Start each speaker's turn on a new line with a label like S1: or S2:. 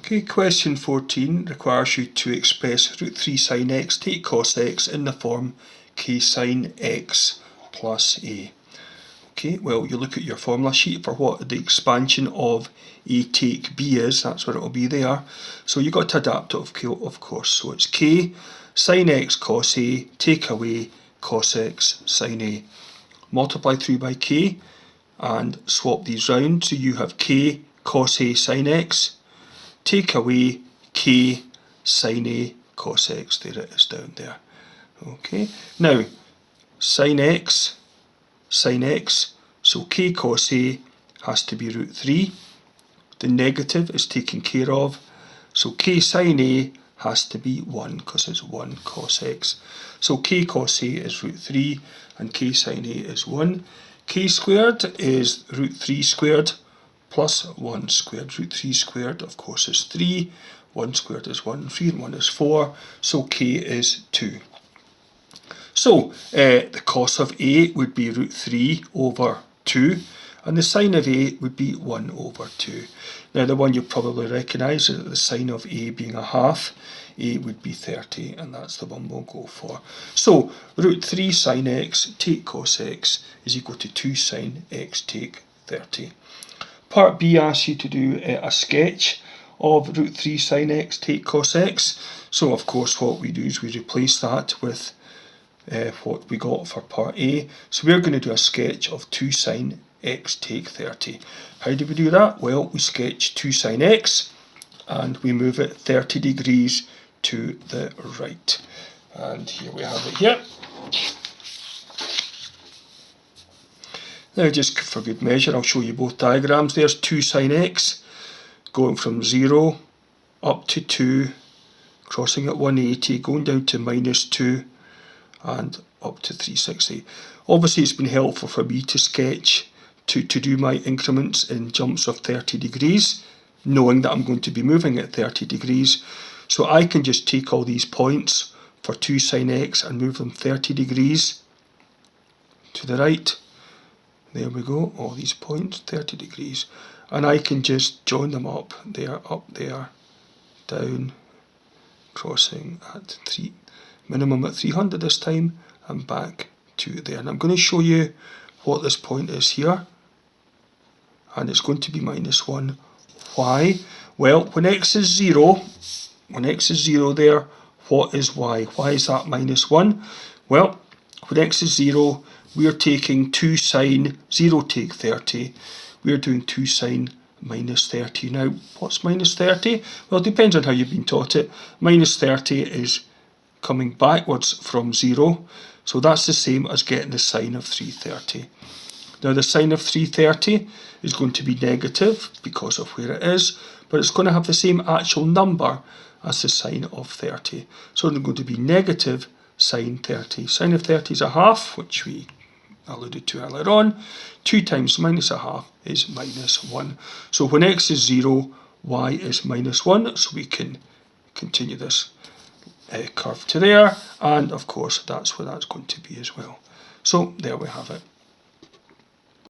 S1: Okay, question 14 requires you to express root 3 sin x take cos x in the form k sin x plus a. Okay, well, you look at your formula sheet for what the expansion of a take b is, that's what it will be there. So you've got to adapt it, of course. So it's k sin x cos a, take away cos x sin a. Multiply through by k and swap these round, so you have k cos a sin x, take away k sin a cos x. There it is down there. Okay, now sin x, so k cos a has to be root 3. The negative is taken care of, so k sin a has to be 1 because it's 1 cos x. So k cos a is root 3 and k sin a is 1. K squared is root 3 squared plus 1 squared. Root 3 squared, of course, is 3. 1 squared is 1. 3 and 1 is 4. So k is 2. So the cos of a would be root 3 over 2. And the sine of a would be 1 over 2. Now the one you'll probably recognise is the sine of a being a half. A would be 30, and that's the one we'll go for. So root 3 sin x take cos x is equal to 2 sin x take 30. Part B asks you to do a sketch of root 3 sin x take cos x. So of course what we do is we replace that with what we got for part A. So we're going to do a sketch of 2 sin x take 30. How do we do that? Well, we sketch 2 sin x and we move it 30 degrees to the right. And here we have it here. Now just for good measure, I'll show you both diagrams. There's 2 sin x going from 0 up to 2, crossing at 180, going down to minus 2 and up to 360. Obviously it's been helpful for me to sketch, to do my increments in jumps of 30 degrees, knowing that I'm going to be moving at 30 degrees. So I can just take all these points for 2 sin x and move them 30 degrees to the right. There we go, all these points, 30 degrees. And I can just join them up there, down, crossing at minimum at 300 this time, and back to there. And I'm going to show you what this point is here. And it's going to be minus 1. Why? Well, when x is 0, there, what is y? Why is that minus 1? Well, when x is 0, we're taking 2 sin 0 take 30. We're doing 2 sin minus 30. Now, what's minus 30? Well, it depends on how you've been taught it. Minus 30 is coming backwards from 0. So that's the same as getting the sine of 330. Now the sine of 330 is going to be negative because of where it is, but it's going to have the same actual number as the sine of 30. So it's going to be negative sine 30. Sine of 30 is a half, which we alluded to earlier on. 2 times minus a half is minus 1. So when x is 0, y is minus 1. So we can continue this curve to there. And of course, that's where that's going to be as well. So there we have it.